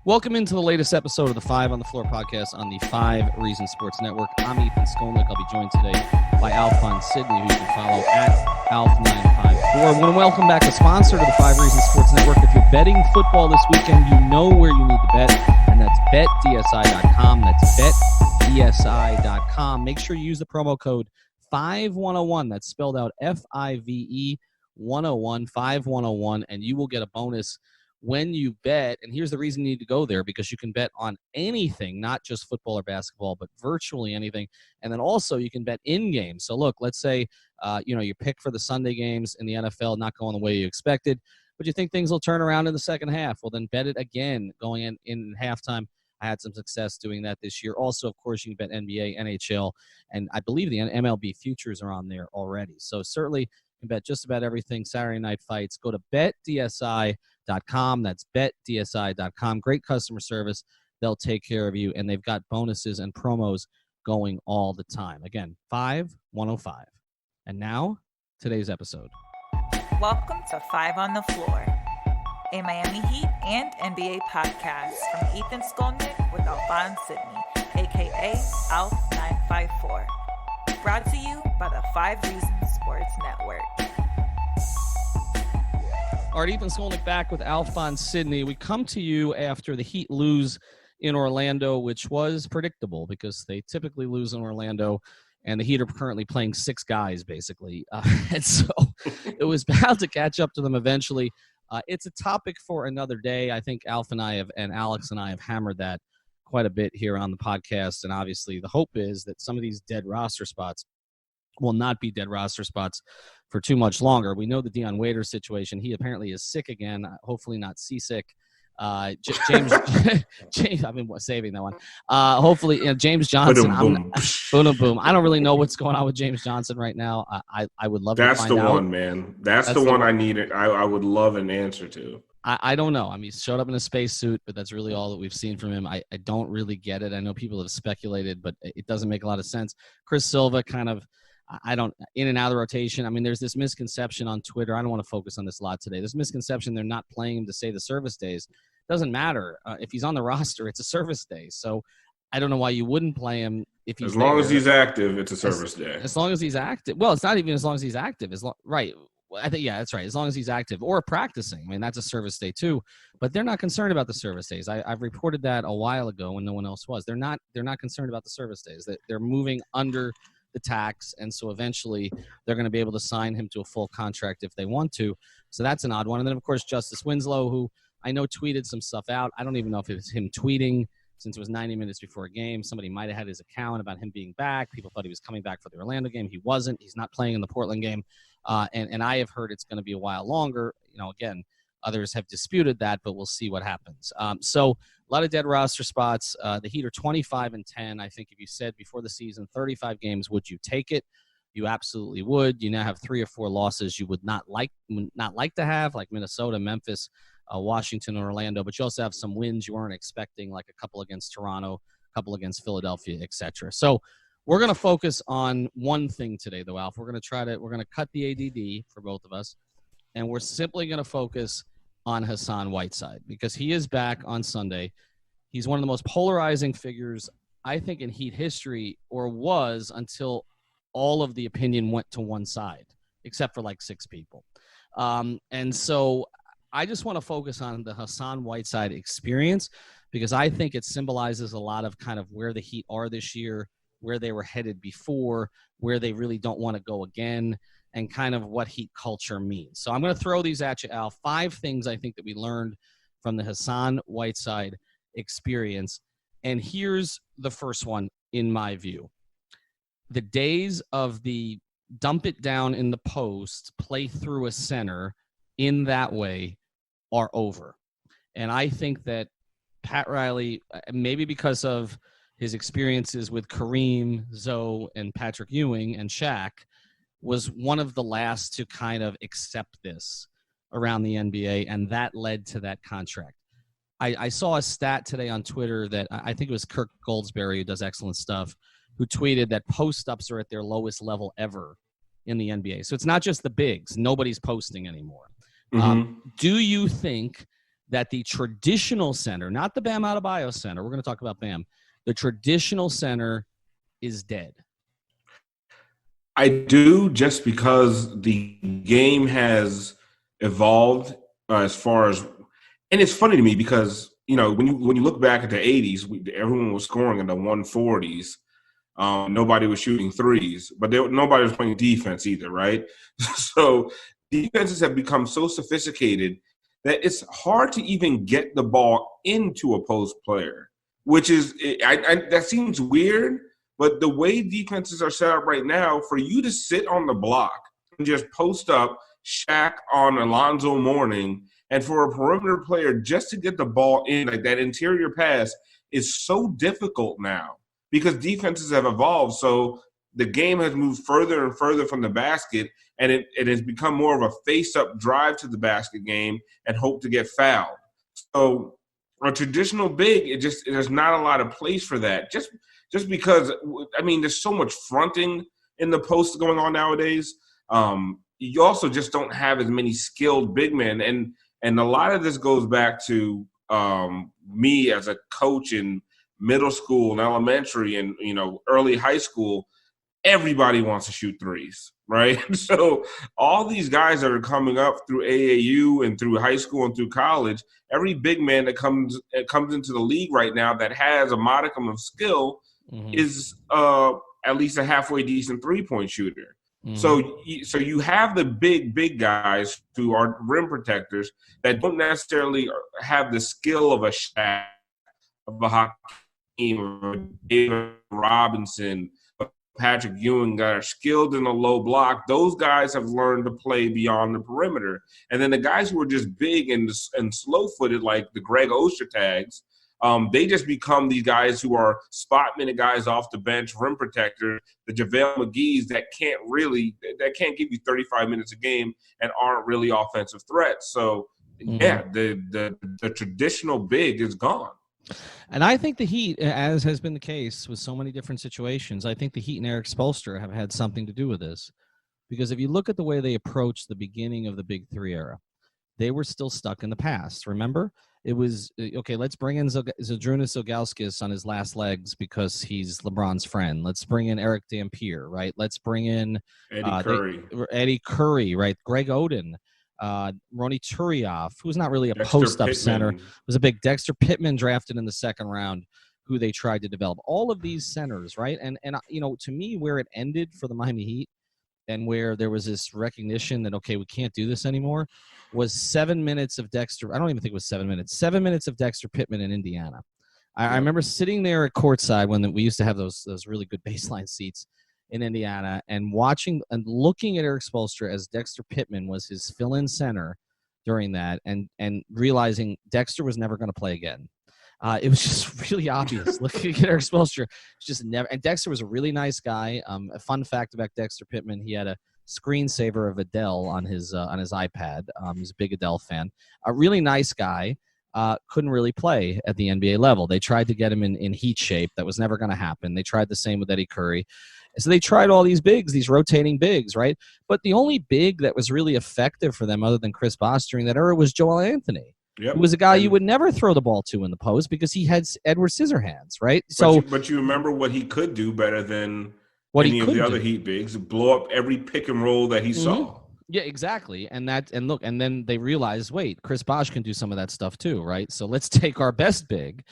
Welcome into the latest episode of the Five on the Floor podcast on the 5 Reasons Sports Network. I'm Ethan Skolnick. I'll be joined today by Alphonse Sidney, who you can follow at Alf954. I want to welcome back a sponsor to the 5 Reasons Sports Network. If you're betting football this weekend, you know where you need to bet, and that's betdsi.com. That's betdsi.com. Make sure you use the promo code 5101. That's spelled out FIVE 101, 5101, and you will get a bonus when you bet. And here's the reason you need to go there, because you can bet on anything, not just football or basketball, but virtually anything. And then also you can bet in game. So look, let's say, your pick for the Sunday games in the NFL not going the way you expected, but you think things will turn around in the second half. Well, then bet it again going in halftime. I had some success doing that this year. Also, of course, you can bet NBA, NHL, and I believe the MLB futures are on there already. So certainly you can bet just about everything. Saturday night fights. Go to betdsi.com. That's betdsi.com. Great customer service. They'll take care of you, and they've got bonuses and promos going all the time. Again, 5105. And now, today's episode. Welcome to 5 on the Floor, a Miami Heat and NBA podcast from Ethan Skolnick with Alphonse Sidney, a.k.a. Alf954. Brought to you by the 5 Reasons Sports Network. All right, Ethan Skolnick back with Alphonse Sidney. We come to you after the Heat lose in Orlando, which was predictable because they typically lose in Orlando, and the Heat are currently playing 6 guys, basically. And so it was bound to catch up to them eventually. It's a topic for another day. I think Alex and I have hammered that quite a bit here on the podcast, and obviously the hope is that some of these dead roster spots will not be dead roster spots for too much longer. We know the Dwyane Wade situation. He apparently is sick again, hopefully not seasick. James, I've been saving that one. Hopefully, James Johnson. Boom. I don't really know what's going on with James Johnson right now. I would love to find out. That's the one, man. That's the one I needed. I would love an answer to. I don't know. I mean, he showed up in a spacesuit, but that's really all that we've seen from him. I don't really get it. I know people have speculated, but it doesn't make a lot of sense. Chris Silva kind of, in and out of the rotation. I mean, there's this misconception on Twitter. I don't want to focus on this a lot today. There's misconception they're not playing him to save the service days. Doesn't matter. If he's on the roster, it's a service day. So I don't know why you wouldn't play him if he's as long as he's active. It's a service day. As long as he's active. Well, it's not even as long as he's active. Right. I think, yeah, that's right. As long as he's active or practicing. I mean, that's a service day too. But they're not concerned about the service days. I've reported that a while ago when no one else was. They're not concerned about the service days. They're moving under the tax, and so eventually they're going to be able to sign him to a full contract if they want to. So that's an odd one. And then, of course, Justice Winslow, who I know tweeted some stuff out. I don't even know if it was him tweeting, since it was 90 minutes before a game. Somebody might have had his account about him being back. People thought he was coming back for the Orlando game. He wasn't. He's not playing in the Portland game. And I have heard it's going to be a while longer. Again, others have disputed that, but we'll see what happens. So a lot of dead roster spots. The Heat are 25-10. I think if you said before the season 35 games, would you take it? You absolutely would. You now have 3 or 4 losses you would not like to have, like Minnesota, Memphis, Washington, and Orlando. But you also have some wins you weren't expecting, like a couple against Toronto, a couple against Philadelphia, etc. So we're going to focus on one thing today, though, Alf. We're going to cut the ADD for both of us, and we're simply going to focus on Hassan Whiteside, because he is back on Sunday. He's one of the most polarizing figures, I think, in Heat history, or was until all of the opinion went to one side, except for like 6 people. And so I just want to focus on the Hassan Whiteside experience, because I think it symbolizes a lot of kind of where the Heat are this year, where they were headed before, where they really don't want to go again, and kind of what Heat culture means. So I'm going to throw these at you, Al. 5 things I think that we learned from the Hassan Whiteside experience. And here's the first one, in my view. The days of the dump it down in the post, play through a center in that way are over. And I think that Pat Riley, maybe because of his experiences with Kareem, Zoe, and Patrick Ewing and Shaq, was one of the last to kind of accept this around the NBA, and that led to that contract. I saw a stat today on Twitter that I think it was Kirk Goldsberry, who does excellent stuff, who tweeted that post-ups are at their lowest level ever in the NBA. So it's not just the bigs. Nobody's posting anymore. Mm-hmm. Do you think that the traditional center, not the Bam Adebayo center, we're going to talk about Bam, the traditional center is dead? I do, just because the game has evolved as far as, and it's funny to me because, when you look back at the 80s, everyone was scoring in the 140s. Nobody was shooting threes, but nobody was playing defense either, right? So defenses have become so sophisticated that it's hard to even get the ball into a post player, which is that seems weird. But the way defenses are set up right now, for you to sit on the block and just post up Shaq on Alonzo Mourning, and for a perimeter player just to get the ball in, like that interior pass, is so difficult now because defenses have evolved. So the game has moved further and further from the basket, and it has become more of a face-up drive to the basket game and hope to get fouled. So a traditional big, there's not a lot of place for that. Just because, there's so much fronting in the post going on nowadays. You also just don't have as many skilled big men. And a lot of this goes back to me as a coach in middle school and elementary and, early high school. Everybody wants to shoot threes, right? So all these guys that are coming up through AAU and through high school and through college, every big man that comes into the league right now that has a modicum of skill is at least a halfway decent three-point shooter. So you have the big guys who are rim protectors that don't necessarily have the skill of a Shaq, of a Hakeem, of a David Robinson, of Patrick Ewing, that are skilled in a low block. Those guys have learned to play beyond the perimeter. And then the guys who are just big and slow-footed, like the Greg Ostertags, they just become these guys who are spot-minute guys off the bench, rim protector, the JaVale McGee's that can't give you 35 minutes a game and aren't really offensive threats. So, the traditional big is gone. And I think the Heat, as has been the case with so many different situations, I think the Heat and Eric Spoelstra have had something to do with this. Because if you look at the way they approached the beginning of the Big Three era, they were still stuck in the past. Remember? It was, okay, let's bring in Zydrunas Ilgauskas on his last legs because he's LeBron's friend. Let's bring in Eric Dampier, right? Let's bring in Eddie Curry, right? Greg Oden, Ronny Turiaf, who's not really a post-up center. It was a big Dexter Pittman drafted in the second round who they tried to develop. All of these centers, right? And to me, where it ended for the Miami Heat and where there was this recognition that, okay, we can't do this anymore, was 7 minutes of Dexter. I don't even think it was 7 minutes. 7 minutes of Dexter Pittman in Indiana. I remember sitting there at courtside when we used to have those really good baseline seats in Indiana and watching and looking at Eric Spoelstra as Dexter Pittman was his fill-in center during that and realizing Dexter was never going to play again. It was just really obvious. Looking at Eric Spoelstra, just never. And Dexter was a really nice guy. A fun fact about Dexter Pittman: he had a screensaver of Adele on his iPad. He's a big Adele fan. A really nice guy. Couldn't really play at the NBA level. They tried to get him in Heat shape. That was never going to happen. They tried the same with Eddie Curry. So they tried all these bigs, these rotating bigs, right? But the only big that was really effective for them, other than Chris Bosh during that era, was Joel Anthony. Yep. Who was a guy you would never throw the ball to in the post because he had Edward Scissorhands, right? But you remember what he could do better than any of the other Heat bigs, blow up every pick and roll that he saw. Yeah, exactly. And then they realized, wait, Chris Bosh can do some of that stuff too, right? So let's take our best big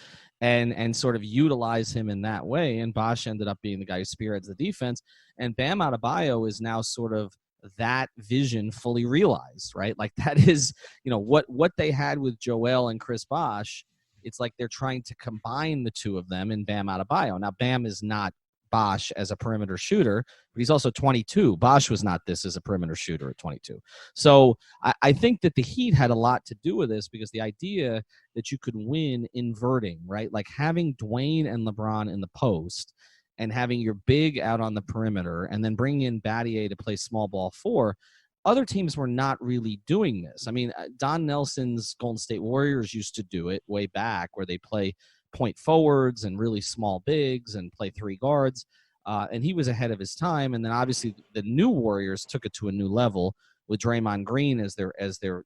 and sort of utilize him in that way. And Bosh ended up being the guy who spearheads the defense. And Bam Adebayo is now sort of that vision fully realized, right? Like that is, what they had with Joel and Chris Bosh. It's like they're trying to combine the two of them in Bam Adebayo. Now, Bam is not Bosh as a perimeter shooter, but he's also 22. Bosh was not this as a perimeter shooter at 22. So I think that the Heat had a lot to do with this because the idea that you could win inverting, right? Like having Dwyane and LeBron in the post and having your big out on the perimeter and then bringing in Battier to play small ball 4, other teams were not really doing this. I mean, Don Nelson's Golden State Warriors used to do it way back where they play point forwards and really small bigs and play 3 guards. And he was ahead of his time. And then obviously the new Warriors took it to a new level with Draymond Green as their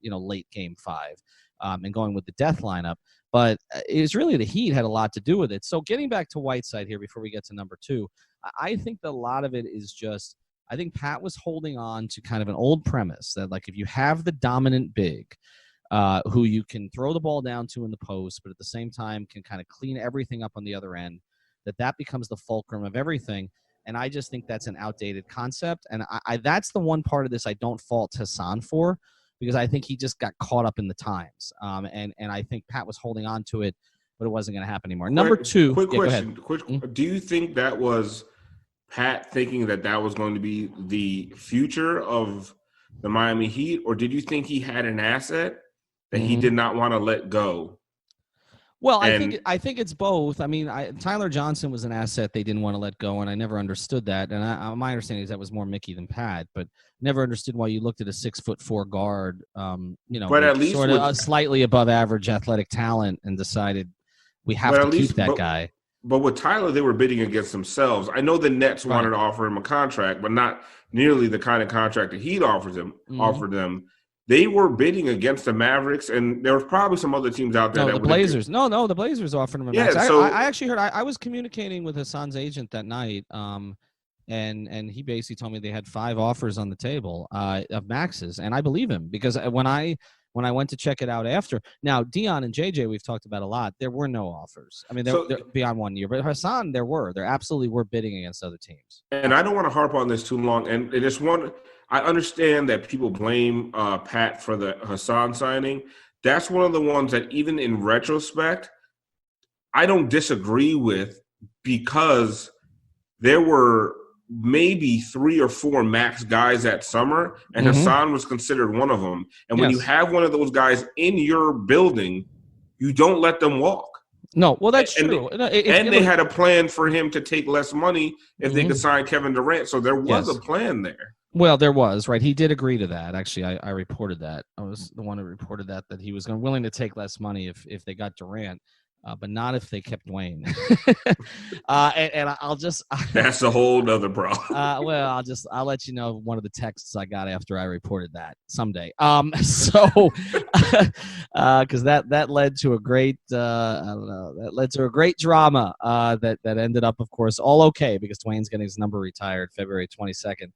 late game 5. and going with the death lineup. But it was really the Heat had a lot to do with it. So getting back to Whiteside here before we get to number 2, I think that a lot of it is just, I think Pat was holding on to kind of an old premise that, like, if you have the dominant big who you can throw the ball down to in the post, but at the same time can kind of clean everything up on the other end, that becomes the fulcrum of everything. And I just think that's an outdated concept. And I that's the one part of this I don't fault Hassan for, because I think he just got caught up in the times. And I think Pat was holding on to it, but it wasn't going to happen anymore. Number 2. Quick question. Do you think that was Pat thinking that was going to be the future of the Miami Heat, or did you think he had an asset that he did not want to let go? Well, I think it's both. I mean, Tyler Johnson was an asset they didn't want to let go, and I never understood that. And my understanding is that was more Mickey than Pat, but never understood why you looked at a 6'4" guard, but at least sort of slightly above average athletic talent, and decided we have to keep that guy. But with Tyler, they were bidding against themselves. I know the Nets wanted to offer him a contract, but not nearly the kind of contract that Heat offered them. They were bidding against the Mavericks, and there was probably some other teams out there. No, the Blazers. No, the Blazers offered him a max. So I actually heard. I was communicating with Hassan's agent that night, and he basically told me they had 5 offers on the table of maxes, and I believe him, because when I went to check it out after. Now, Dion and JJ, we've talked about a lot. There were no offers. I mean, they're beyond 1 year, but Hassan, there absolutely were bidding against other teams. And I don't want to harp on this too long. And it's one. I understand that people blame Pat for the Hassan signing. That's one of the ones that, even in retrospect, I don't disagree with, because there were maybe 3 or 4 max guys that summer, and Hassan was considered one of them. And when you have one of those guys in your building, you don't let them walk. No, well, that's true. They had a plan for him to take less money if they could sign Kevin Durant. So there was a plan there. Well, there was, right? He did agree to that. Actually, I reported that. I was the one who reported that he was willing to take less money if they got Durant, but not if they kept Dwyane. and I'll just that's a whole other problem. Well, I'll let you know one of the texts I got after I reported that someday. So because that led to a great that led to a great drama that ended up, of course, all okay, because Dwyane's getting his number retired February 22nd.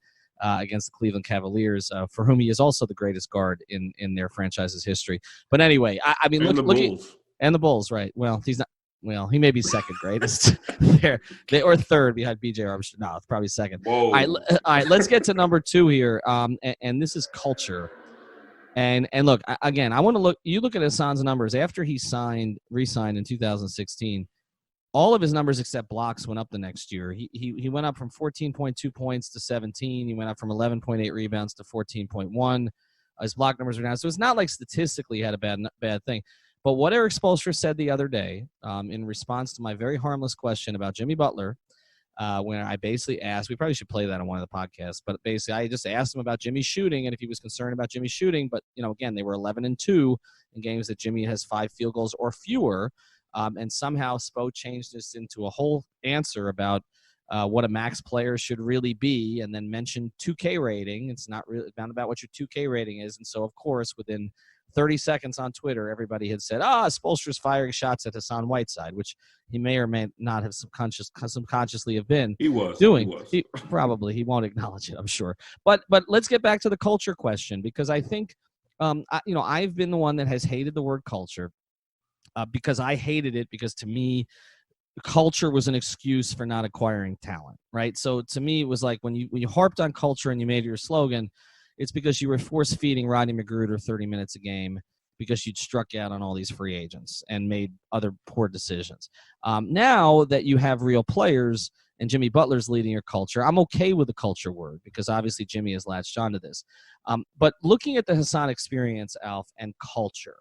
Against the Cleveland Cavaliers, for whom he is also the greatest guard in their franchise's history. But anyway, I mean, look and the Bulls, right? Well, he's not. Well, he may be second greatest there, or third behind B.J. Armstrong. No, it's probably second. Whoa. All right, let's get to number 2 here, and this is culture. And look, again, I want to look. You look at Hassan's numbers after he re-signed in 2016. All of his numbers except blocks went up the next year. He went up from 14.2 points to 17. He went up from 11.8 rebounds to 14.1. His block numbers were down. So it's not like statistically he had a bad thing. But what Eric Spoelstra said the other day in response to my very harmless question about Jimmy Butler, when I basically asked, we probably should play that on one of the podcasts, but basically I just asked him about Jimmy's shooting and if he was concerned about Jimmy's shooting. But, again, they were 11-2 in games that Jimmy has 5 field goals or fewer. And somehow Spo changed this into a whole answer about what a max player should really be, and then mentioned 2K rating. It's not really about what your 2K rating is. And so, of course, within 30 seconds on Twitter, everybody had said, Spoelstra's firing shots at Hassan Whiteside, which he may or may not have subconsciously have been doing. He probably. He won't acknowledge it, I'm sure. But let's get back to the culture question, because I think, I've been the one that has hated the word culture. Because I hated it, because to me, culture was an excuse for not acquiring talent, right? So to me, it was like when you harped on culture and you made it your slogan, it's because you were force-feeding Rodney McGruder 30 minutes a game because you'd struck out on all these free agents and made other poor decisions. Now that you have real players and Jimmy Butler's leading your culture, I'm okay with the culture word, because obviously Jimmy has latched onto this. But looking at the Hassan experience, Alf, and culture,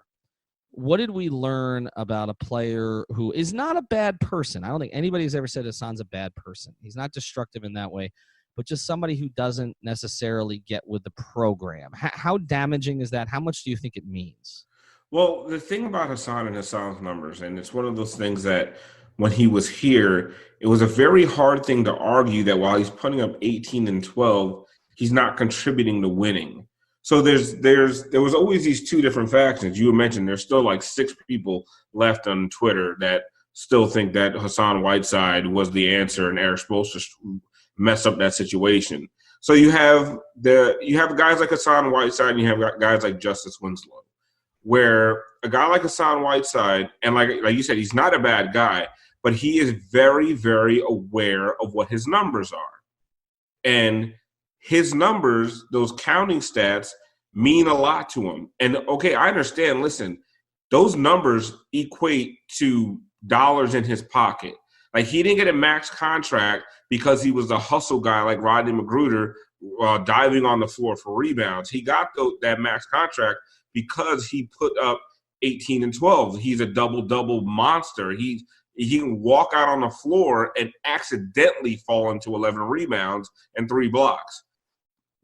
what did we learn about a player who is not a bad person? I don't think anybody's ever said Hassan's a bad person. He's not destructive in that way, but just somebody who doesn't necessarily get with the program. How damaging is that? How much do you think it means? Well, the thing about Hassan and Hassan's numbers, and it's one of those things that when he was here, it was a very hard thing to argue that while he's putting up 18 and 12, he's not contributing to winning. So there was always these two different factions. You mentioned there's still like 6 people left on Twitter that still think that Hassan Whiteside was the answer and Eric Spoelstra mess up that situation. So you have guys like Hassan Whiteside and you have guys like Justice Winslow, where a guy like Hassan Whiteside, and like you said, he's not a bad guy, but he is very, very aware of what his numbers are. And his numbers, those counting stats, mean a lot to him. And, okay, I understand. Listen, those numbers equate to dollars in his pocket. Like, he didn't get a max contract because he was a hustle guy like Rodney Magruder diving on the floor for rebounds. He got that max contract because he put up 18 and 12. He's a double-double monster. He can walk out on the floor and accidentally fall into 11 rebounds and 3 blocks.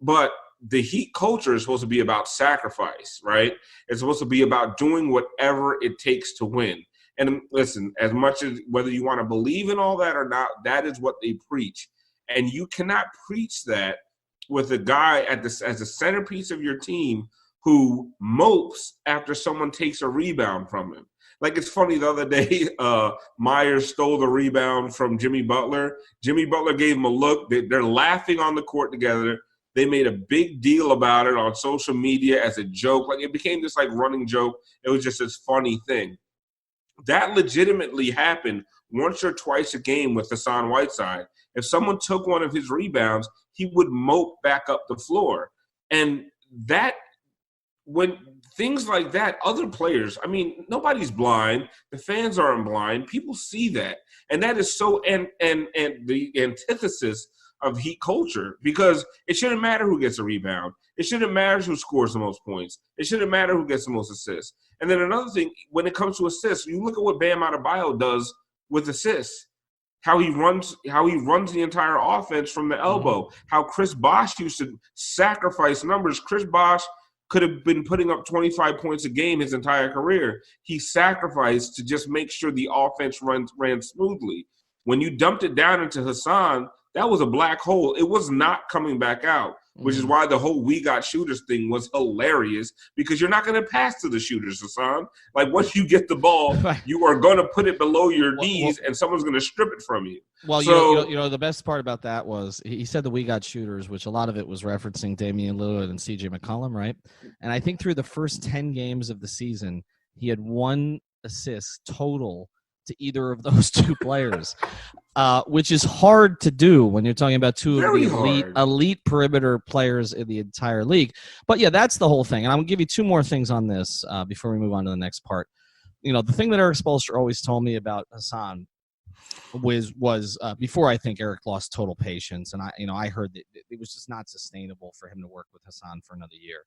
But the Heat culture is supposed to be about sacrifice, right? It's supposed to be about doing whatever it takes to win. And listen, as much as whether you want to believe in all that or not, that is what they preach. And you cannot preach that with a guy as the centerpiece of your team who mopes after someone takes a rebound from him. Like, it's funny, the other day, Meyers stole the rebound from Jimmy Butler. Jimmy Butler gave him a look. They're laughing on the court together. They made a big deal about it on social media as a joke. Like, it became this, like, running joke. It was just this funny thing. That legitimately happened once or twice a game with Hassan Whiteside. If someone took one of his rebounds, he would mope back up the floor. And that – when things like that, other players, I mean, nobody's blind. The fans aren't blind. People see that. And that is so and the antithesis of Heat culture, because it shouldn't matter who gets a rebound. It shouldn't matter who scores the most points. It shouldn't matter who gets the most assists. And then another thing, when it comes to assists, you look at what Bam Adebayo does with assists. How he runs the entire offense from the elbow. How Chris Bosh used to sacrifice numbers. Chris Bosh could have been putting up 25 points a game his entire career. He sacrificed to just make sure the offense ran smoothly. When you dumped it down into Hassan, that was a black hole. It was not coming back out, which is why the whole "we got shooters" thing was hilarious, because you're not going to pass to the shooters, Hassan. Like, once you get the ball, you are going to put it below your knees, and someone's going to strip it from you. Well, so, you know, the best part about that was he said the "we got shooters," which a lot of it was referencing Damian Lillard and C.J. McCollum, right? And I think through the first 10 games of the season, he had 1 assist total to either of those 2 players, which is hard to do when you're talking about 2 of the elite perimeter players in the entire league. But, yeah, that's the whole thing. And I'm going to give you 2 more things on this before we move on to the next part. You know, the thing that Eric Spoelstra always told me about Hassan was before I think Eric lost total patience, and I heard that it was just not sustainable for him to work with Hassan for another year.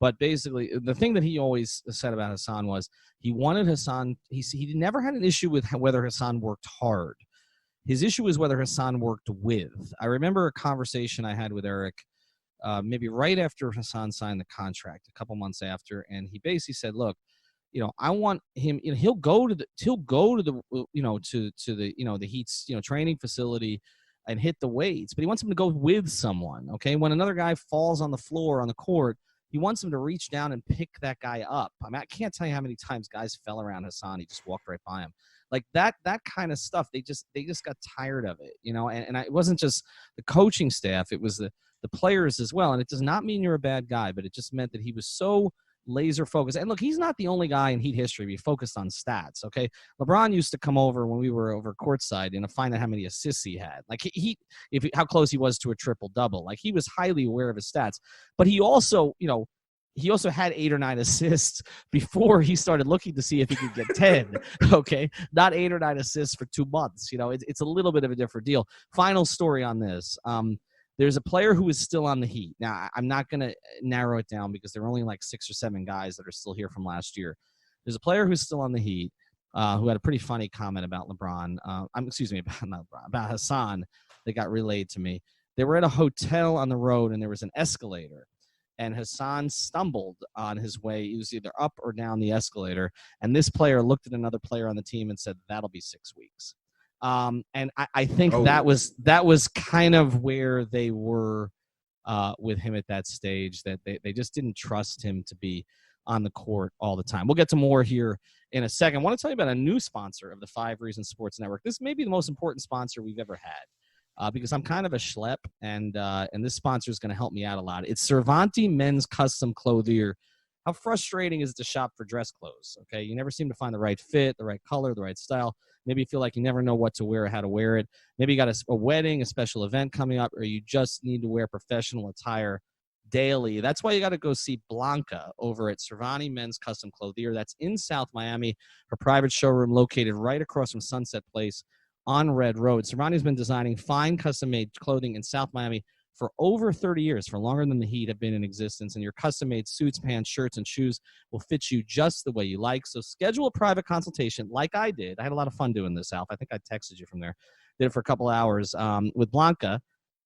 But basically, the thing that he always said about Hassan was he wanted Hassan. He never had an issue with whether Hassan worked hard. His issue was whether Hassan worked with. I remember a conversation I had with Eric, maybe right after Hassan signed the contract, a couple months after, and he basically said, "Look, you know, I want him. You know, he'll go to the the Heat's training facility and hit the weights, but he wants him to go with someone. Okay, when another guy falls on the floor on the court, he wants him to reach down and pick that guy up. I mean, I can't tell you how many times guys fell around Hassan. He just walked right by him. Like that kind of stuff. They just got tired of it, you know. And it wasn't just the coaching staff; it was the players as well. And it does not mean you're a bad guy, but it just meant that he was so laser focused. And look, he's not the only guy in Heat history to be focused on stats. Okay, LeBron used to come over when we were over courtside and find out how many assists he had. Like how close he was to a triple double. Like he was highly aware of his stats, but he also, he also had 8 or 9 assists before he started looking to see if he could get 10. Okay, not 8 or 9 assists for 2 months. It's a little bit of a different deal. Final story on this. There's a player who is still on the Heat. Now, I'm not going to narrow it down because there are only like 6 or 7 guys that are still here from last year. There's a player who's still on the Heat who had a pretty funny comment about LeBron. About Hassan that got relayed to me. They were at a hotel on the road, and there was an escalator. And Hassan stumbled on his way. He was either up or down the escalator. And this player looked at another player on the team and said, "That'll be 6 weeks." And I think that was kind of where they were with him at that stage, that they just didn't trust him to be on the court all the time. We'll get to more here in a second. I want to tell you about a new sponsor of the 5 Reasons Sports Network. This may be the most important sponsor we've ever had because I'm kind of a schlep, and this sponsor is going to help me out a lot. It's Cervanti Men's Custom Clothier. How frustrating is it to shop for dress clothes? Okay, you never seem to find the right fit, the right color, the right style. Maybe you feel like you never know what to wear or how to wear it. Maybe you got a wedding, a special event coming up, or you just need to wear professional attire daily. That's why you got to go see Blanca over at Cervanti Men's Custom Clothier. That's in South Miami, her private showroom located right across from Sunset Place on Red Road. Cervanti's been designing fine custom-made clothing in South Miami for over 30 years, for longer than the Heat have been in existence, and your custom-made suits, pants, shirts, and shoes will fit you just the way you like. So schedule a private consultation like I did. I had a lot of fun doing this, Alf. I think I texted you from there. Did it for a couple hours with Blanca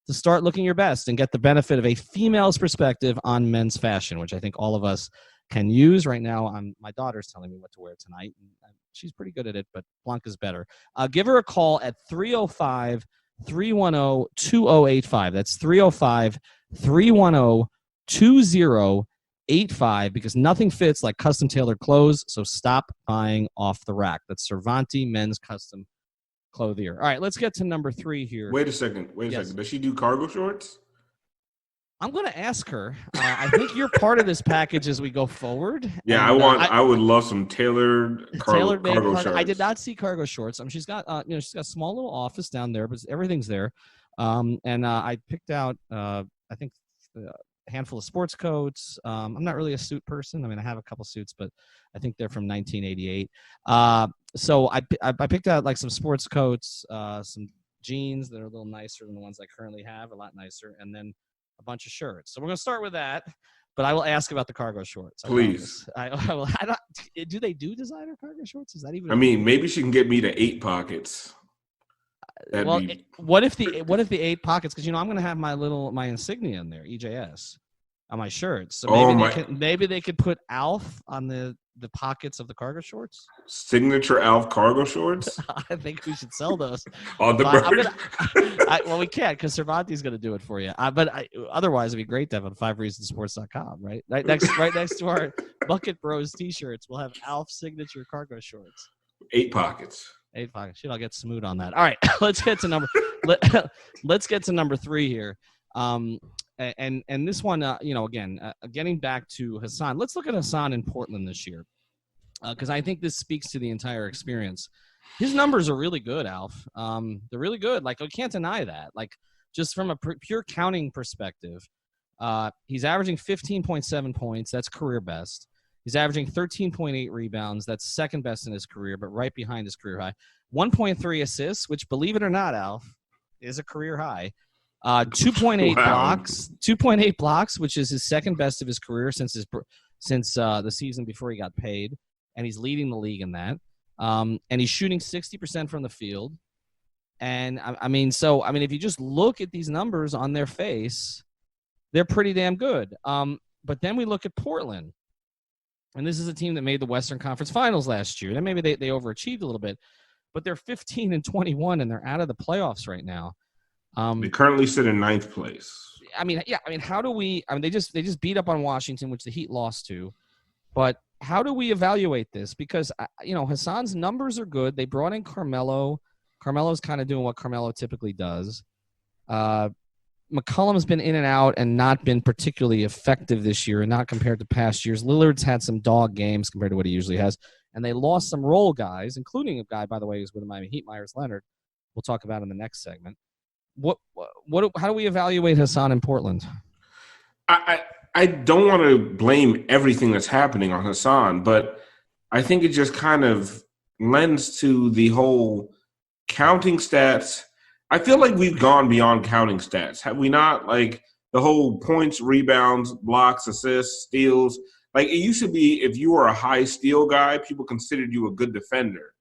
to start looking your best and get the benefit of a female's perspective on men's fashion, which I think all of us can use right now. My daughter's telling me what to wear tonight, and she's pretty good at it, but Blanca's better. Give her a call at 305-310-2085. That's 305-310-2085, because nothing fits like custom-tailored clothes, so stop buying off the rack. That's Cervanti Men's Custom Clothier. All right, let's get to number 3 here. Wait a second. Does she do cargo shorts? I'm going to ask her. I think you're part of this package as we go forward. Yeah, and, I would love some tailored cargo shorts. I did not see cargo shorts. She's got she's got a small little office down there, but everything's there. I picked out I think a handful of sports coats. I'm not really a suit person. I mean, I have a couple suits, but I think they're from 1988. So I picked out like some sports coats, some jeans that are a little nicer than the ones I currently have, a lot nicer, and then a bunch of shirts. So we're going to start with that, but I will ask about the cargo shorts. Please. I don't, do they do designer cargo shorts? Is that even? I mean, maybe she can get me the 8 pockets. What if the 8 pockets? Because I'm going to have my insignia in there, EJS, on my shirts. So maybe they could put Alf on the pockets of the cargo shorts. Signature Alf cargo shorts. I think we should sell those on the bird. Well, we can't because Cervanti's going to do it for you. Otherwise, it'd be great to have on 5reasonsports.com, right? Right next to our Bucket Bros T-shirts, we'll have Alf signature cargo shorts. 8 pockets. 8 pockets. Shit, I'll get Smoot on that. All right, let's get to number 3 here. And this one, getting back to Hassan, let's look at Hassan in Portland this year, because I think this speaks to the entire experience. His numbers are really good, Alf. They're really good. Like, I can't deny that. Like, just from a pure counting perspective, he's averaging 15.7 points. That's career best. He's averaging 13.8 rebounds. That's second best in his career, but right behind his career high. 1.3 assists, which, believe it or not, Alf, is a career high. 2.8 blocks, 2.8 blocks, which is his second best of his career since the season before he got paid, and he's leading the league in that. And he's shooting 60% from the field. And I mean, if you just look at these numbers on their face, they're pretty damn good. But then we look at Portland, and this is a team that made the Western Conference Finals last year. And maybe they overachieved a little bit, but they're 15-21, and they're out of the playoffs right now. They currently sit in 9th place. How do we? They just beat up on Washington, which the Heat lost to. But how do we evaluate this? Because Hassan's numbers are good. They brought in Carmelo. Carmelo's kind of doing what Carmelo typically does. McCollum's been in and out and not been particularly effective this year, and not compared to past years. Lillard's had some dog games compared to what he usually has, and they lost some role guys, including a guy, by the way, who's with the Miami Heat, Meyers Leonard. We'll talk about in the next segment. How do we evaluate Hassan in Portland? I don't want to blame everything that's happening on Hassan, but I think it just kind of lends to the whole counting stats. I feel like we've gone beyond counting stats. Have we not? Like the whole points, rebounds, blocks, assists, steals. Like it used to be, if you were a high steal guy, people considered you a good defender.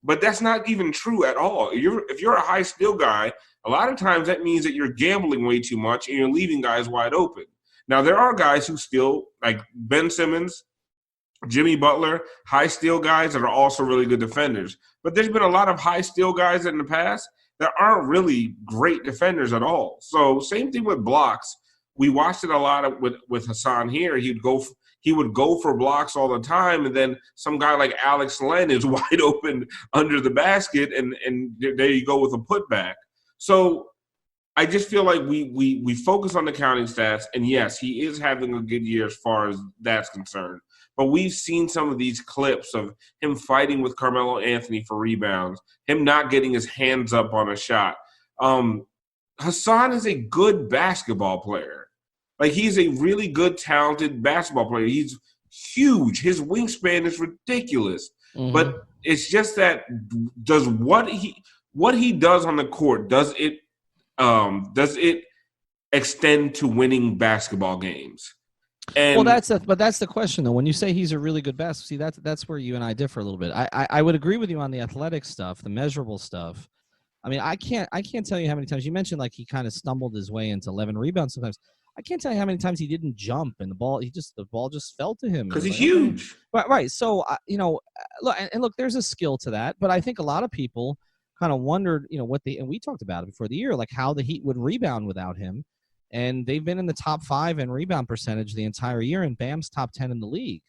But that's not even true at all. If you're a high steal guy, a lot of times that means that you're gambling way too much and you're leaving guys wide open. Now, there are guys who steal, like Ben Simmons, Jimmy Butler, high steal guys that are also really good defenders. But there's been a lot of high steal guys in the past that aren't really great defenders at all. So same thing with blocks. we watched it a lot with Hassan here. He would go for blocks all the time, and then some guy like Alex Len is wide open under the basket, and there you go with a putback. So I just feel like we focus on the counting stats, and yes, he is having a good year as far as that's concerned. But we've seen some of these clips of him fighting with Carmelo Anthony for rebounds, him not getting his hands up on a shot. Hassan is a good basketball player. Like, he's a really good, talented basketball player. He's huge. His wingspan is ridiculous. Mm-hmm. But it's just that does what he does on the court, does it extend to winning basketball games? And that's the question, though. When you say he's a really good basketball, see, that's where you and I differ a little bit. I would agree with you on the athletic stuff, the measurable stuff. I mean, I can't tell you how many times you mentioned like he kind of stumbled his way into 11 rebounds sometimes. I can't tell you how many times he didn't jump and the ball just fell to him because he's huge. Right. So look, there's a skill to that, but I think a lot of people kind of wondered, and we talked about it before the year, like how the Heat would rebound without him. And they've been in the top 5 in rebound percentage the entire year, and Bam's top 10 in the league.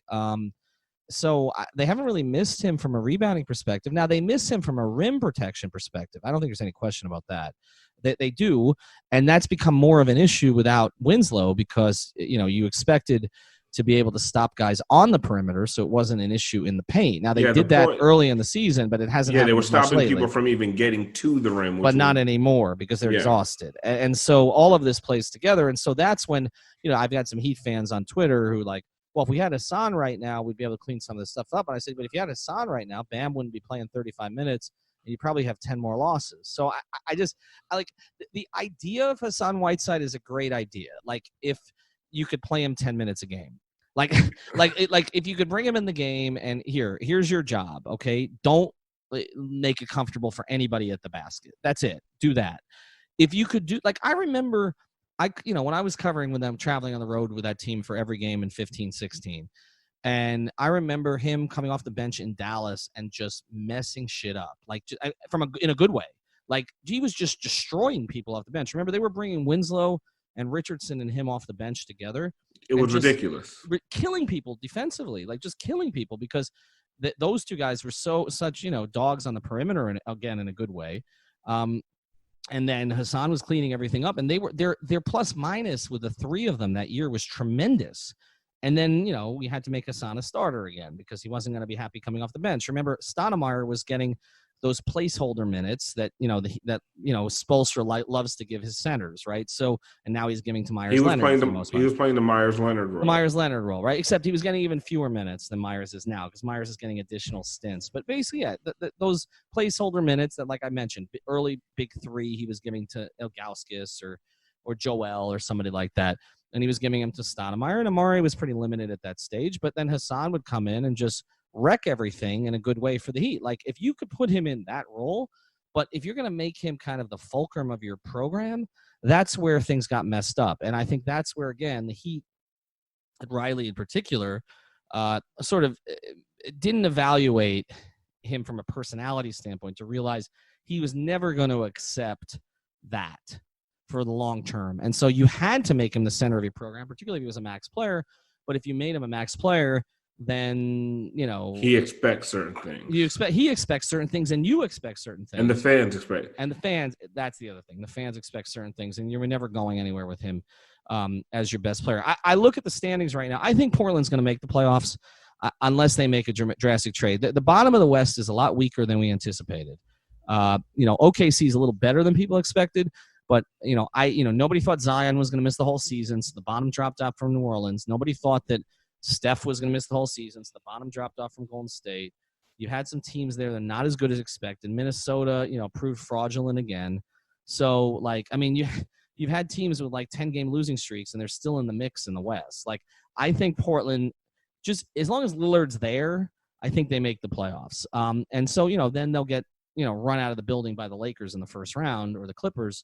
So they haven't really missed him from a rebounding perspective. Now, they miss him from a rim protection perspective. I don't think there's any question about that. They do, and that's become more of an issue without Winslow because, you expected to be able to stop guys on the perimeter, so it wasn't an issue in the paint. Now, they did that early in the season, but it hasn't happened. Yeah, they were stopping people from even getting to the rim. But not anymore because they're exhausted. And so all of this plays together, and so that's when, I've got some Heat fans on Twitter who like, well, if we had Hassan right now, we'd be able to clean some of this stuff up. And I said, but if you had Hassan right now, Bam wouldn't be playing 35 minutes, and you probably have 10 more losses. So I like the idea of Hassan Whiteside is a great idea. Like if you could play him 10 minutes a game. Like if you could bring him in the game and here's your job, okay? Don't make it comfortable for anybody at the basket. That's it. Do that. If you could do, like, I remember, when I was covering with them, traveling on the road with that team for every game in 15-16, and I remember him coming off the bench in Dallas and just messing shit up, like in a good way. Like he was just destroying people off the bench. Remember, they were bringing Winslow and Richardson and him off the bench together. It was ridiculous. Killing people defensively, like just killing people because those two guys were such dogs on the perimeter, and again in a good way. And then Hassan was cleaning everything up, and their plus minus with the 3 of them that year was tremendous. And then we had to make Hassan a starter again because he wasn't going to be happy coming off the bench. Remember, Stoudemire was getting those placeholder minutes that Spoelstra loves to give his centers, right? So, and now he's giving to Meyers Leonard. He was playing the Meyers Leonard role. The Meyers Leonard role, right? Except he was getting even fewer minutes than Meyers is now because Meyers is getting additional stints. But basically, those placeholder minutes that, like I mentioned, early big 3, he was giving to Ilgauskas or Joel or somebody like that, and he was giving him to Stoudemire. And Amare was pretty limited at that stage, but then Hassan would come in and just wreck everything in a good way for the Heat. Like if you could put him in that role, but if you're going to make him kind of the fulcrum of your program, that's where things got messed up. And I think that's where, again, the Heat, Riley in particular, sort of didn't evaluate him from a personality standpoint to realize he was never going to accept that for the long term. And so you had to make him the center of your program, particularly if he was a max player. But if you made him a max player, then he expects certain things. He expects certain things, and you expect certain things, and the fans expect. And the fans, that's the other thing. The fans expect certain things, and you're never going anywhere with him as your best player. I look at the standings right now. I think Portland's going to make the playoffs unless they make a drastic trade. The bottom of the West is a lot weaker than we anticipated. OKC is a little better than people expected. But, nobody thought Zion was going to miss the whole season, so the bottom dropped out from New Orleans. Nobody thought that Steph was going to miss the whole season, so the bottom dropped off from Golden State. You had some teams there that are not as good as expected. Minnesota, proved fraudulent again. So, you've had teams with, 10-game losing streaks, and they're still in the mix in the West. I think Portland, just as long as Lillard's there, I think they make the playoffs. And so, then they'll get, run out of the building by the Lakers in the first round or the Clippers.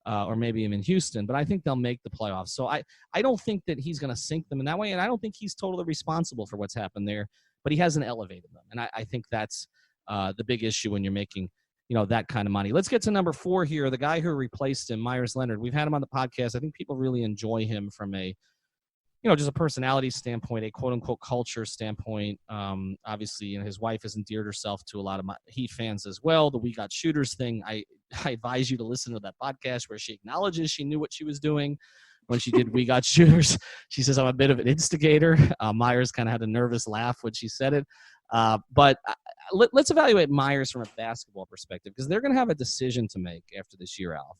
Or maybe even Houston, but I think they'll make the playoffs. So I don't think that he's going to sink them in that way, and I don't think he's totally responsible for what's happened there, but he hasn't elevated them. And I think that's the big issue when you're making that kind of money. Let's get to number 4 here. The guy who replaced him, Meyers Leonard. We've had him on the podcast. I think people really enjoy him from a, just a personality standpoint, a quote unquote culture standpoint. Obviously, his wife has endeared herself to a lot of my Heat fans as well. The We Got Shooters thing. I advise you to listen to that podcast where she acknowledges she knew what she was doing when she did We Got Shooters. She says, I'm a bit of an instigator. Myers kind of had a nervous laugh when she said it. But let's evaluate Myers from a basketball perspective, because they're going to have a decision to make after this year, Alf.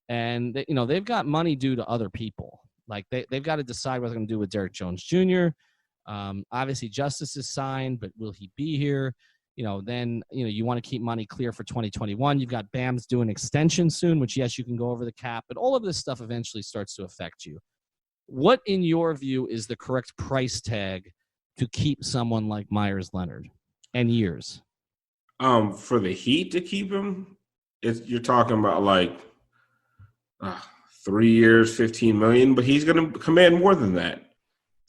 And, they've got money due to other people. Like they've got to decide what they're going to do with Derrick Jones Jr. Obviously, Justice is signed, but will he be here? Then, you want to keep money clear for 2021. You've got Bam's doing extension soon, which, yes, you can go over the cap, but all of this stuff eventually starts to affect you. What, in your view, is the correct price tag to keep someone like Meyers Leonard and years? For the Heat to keep him, you're talking about like 3 years, $15 million, but he's going to command more than that.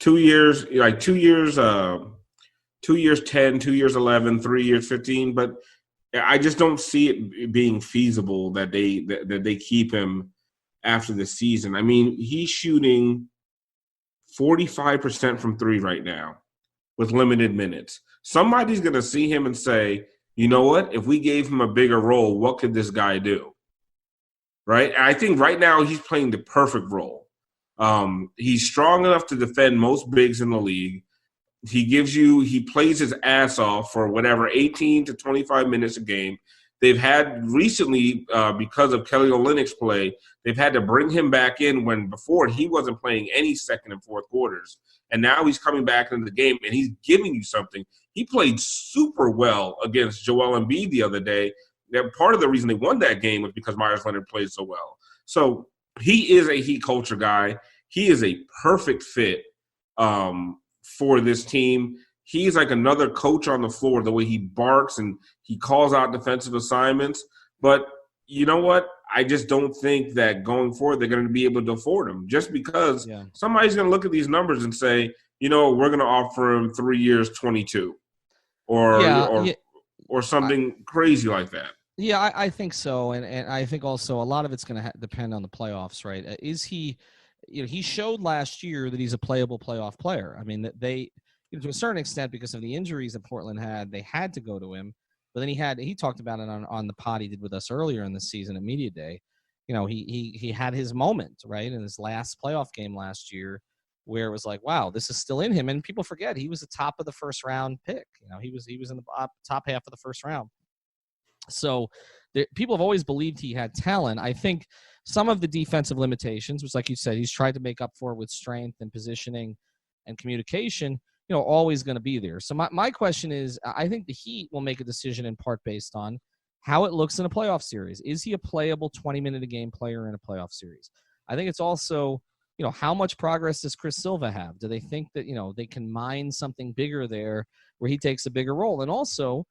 2 years, 2 years, 2 years, 10, 2 years, 11, 3 years, 15. But I just don't see it being feasible that they keep him after the season. I mean, he's shooting 45% from 3 right now with limited minutes. Somebody's going to see him and say, you know what? If we gave him a bigger role, what could this guy do? Right? And I think right now he's playing the perfect role. He's strong enough to defend most bigs in the league. He plays his ass off for 18 to 25 minutes a game. They've had recently, because of Kelly Olynyk's play, they've had to bring him back in when before he wasn't playing any second and fourth quarters. And now he's coming back into the game and he's giving you something. He played super well against Joel Embiid the other day. Part of the reason they won that game was because Meyers Leonard played so well. So he is a Heat culture guy. He is a perfect fit for this team. He's like another coach on the floor, the way he barks and he calls out defensive assignments. But you know what? I just don't think that going forward they're going to be able to afford him, just because somebody's going to look at these numbers and say, we're going to offer him 3 years, 22 or something crazy like that. Yeah, I think so. And I think also a lot of it's going to depend on the playoffs, right? Is he – he showed last year that he's a playable playoff player. I mean, they to a certain extent, because of the injuries that Portland had, they had to go to him. But then he talked about it on the pod he did with us earlier in the season at Media Day. He had his moment, right, in his last playoff game last year where it was like, wow, this is still in him. And people forget he was the top of the first round pick. He was in the top half of the first round. So people have always believed he had talent. I think some of the defensive limitations, which, like you said, he's tried to make up for with strength and positioning and communication, always going to be there. So my question is, I think the Heat will make a decision in part based on how it looks in a playoff series. Is he a playable 20-minute-a-game player in a playoff series? I think it's also, how much progress does Chris Silva have? Do they think that, they can mine something bigger there where he takes a bigger role? And also,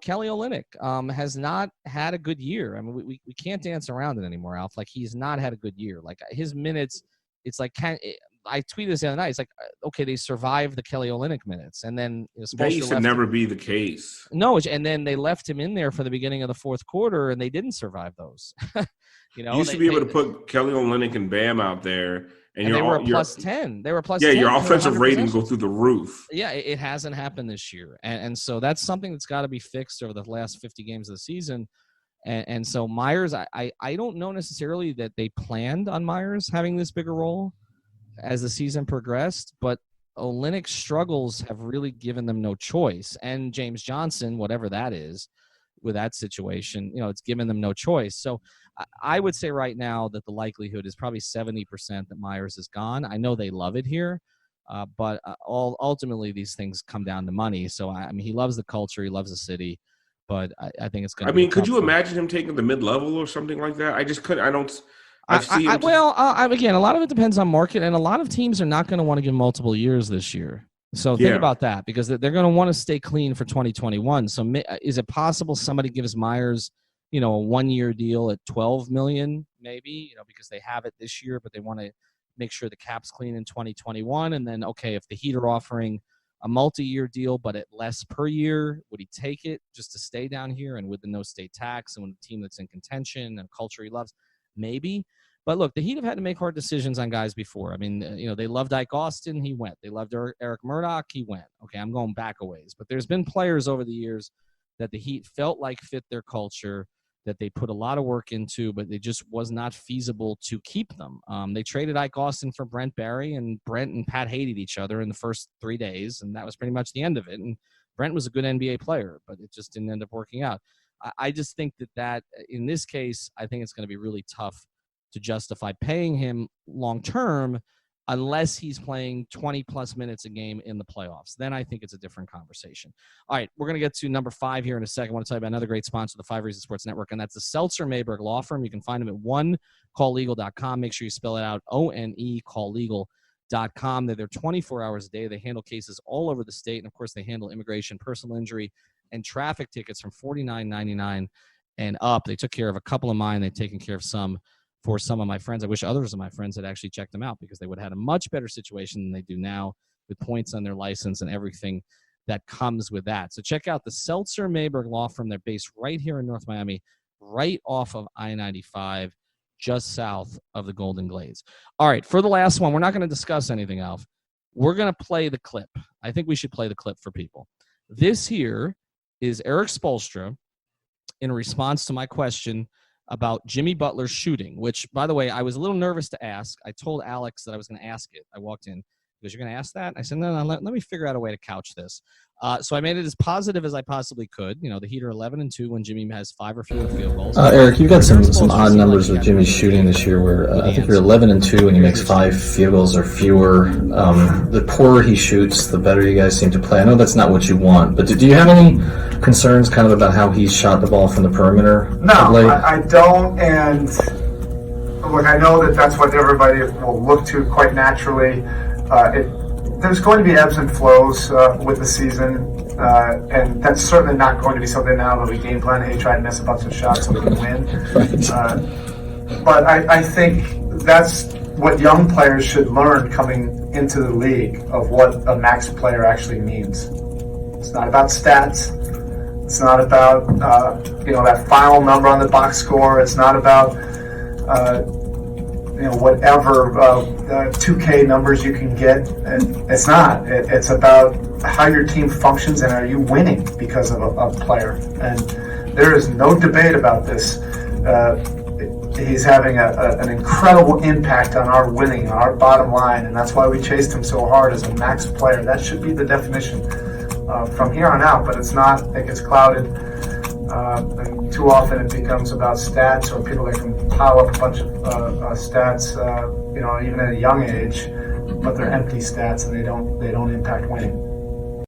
Kelly Olynyk has not had a good year. I mean, we can't dance around it anymore, Alf. Like, he's not had a good year. Like, his minutes, it's like, I tweeted this the other night. It's like, okay, they survived the Kelly Olynyk minutes. And then that used to never be the case. No, and then they left him in there for the beginning of the fourth quarter, and they didn't survive those. You used to be able to put Kelly Olynyk and Bam out there. And they were a plus 10. They were plus 10. Yeah, your for offensive 100%. ratings go through the roof. Yeah, it hasn't happened this year. And so that's something that's got to be fixed over the last 50 games of the season. And so Meyers, I don't know necessarily that they planned on Meyers having this bigger role as the season progressed, but Olynyk's struggles have really given them no choice. And James Johnson, whatever that is, with that situation, it's given them no choice. So I would say right now that the likelihood is probably 70% that Meyers is gone. I know they love it here, but ultimately these things come down to money. So, I mean, he loves the culture. He loves the city, but I think it's going to be could you imagine him taking the mid-level or something like that? I just couldn't. I don't – again, a lot of it depends on market, and a lot of teams are not going to want to give multiple years this year. So think about that, because they're going to want to stay clean for 2021. So is it possible somebody gives Meyers, a 1-year deal at $12 million, maybe, because they have it this year, but they want to make sure the cap's clean in 2021. And then, okay, if the Heat are offering a multi-year deal, but at less per year? Would he take it just to stay down here and with the no state tax and with a team that's in contention and a culture he loves? Maybe. But look, the Heat have had to make hard decisions on guys before. I mean, they loved Ike Austin. He went. They loved Eric Murdoch. He went. Okay, I'm going back a ways. But there's been players over the years that the Heat felt like fit their culture, that they put a lot of work into, but it just was not feasible to keep them. They traded Ike Austin for Brent Barry, and Brent and Pat hated each other in the first 3 days, and that was pretty much the end of it. And Brent was a good NBA player, but it just didn't end up working out. I just think that in this case, I think it's going to be really tough to justify paying him long term unless he's playing 20-plus minutes a game in the playoffs. Then I think it's a different conversation. All right, we're going to get to number 5 here in a second. I want to tell you about another great sponsor of the 5 Reasons Sports Network, and that's the Seltzer Mayberg Law Firm. You can find them at onecalllegal.com. Make sure you spell it out, O-N-E, calllegal.com. They're there 24 hours a day. They handle cases all over the state, and, of course, they handle immigration, personal injury, and traffic tickets from $49.99 and up. They took care of a couple of mine. They've taken care of some for some of my friends. I wish others of my friends had actually checked them out because they would have had a much better situation than they do now with points on their license and everything that comes with that. So check out the Seltzer Mayberg Law Firm. They're based right here in North Miami, right off of I-95, just south of the Golden Glades. All right, for the last one, we're not going to discuss anything, Alf. We're going to play the clip. I think we should play the clip for people. This here is Eric Spoelstra in response to my question about Jimmy Butler's shooting, which, by the way, I was a little nervous to ask. I told Alex that I was going to ask it. I walked in. He goes, "You're going to ask that?" I said, no, let me figure out a way to couch this. So I made it as positive as I possibly could. The Heat are 11-2 when Jimmy has 5 or fewer field goals. Eric, you've got some odd numbers with Jimmy's shooting this year where I think you're 11-2 and he makes 5 field goals or fewer. The poorer he shoots, the better you guys seem to play. I know that's not what you want, but do you have any concerns kind of about how he's shot the ball from the perimeter? No, I don't, and look, I know that's what everybody will look to quite naturally. There's going to be ebbs and flows with the season, and that's certainly not going to be something now that we game plan, hey, try to miss a bunch of shots so we can win. But I think that's what young players should learn coming into the league of what a max player actually means. It's not about stats. It's not about that final number on the box score. It's not about whatever 2K numbers you can get. It's not. It's about how your team functions and are you winning because of a player. And there is no debate about this. He's having an incredible impact on our winning, on our bottom line, and that's why we chased him so hard as a max player. That should be the definition from here on out, but it's not. It gets clouded. And too often it becomes about stats or people that can pile up a bunch of stats, even at a young age, but they're empty stats and they don't impact winning.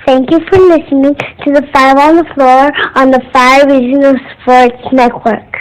Thank you for listening to the 5 on the Floor on the 5 Reasons Sports Network.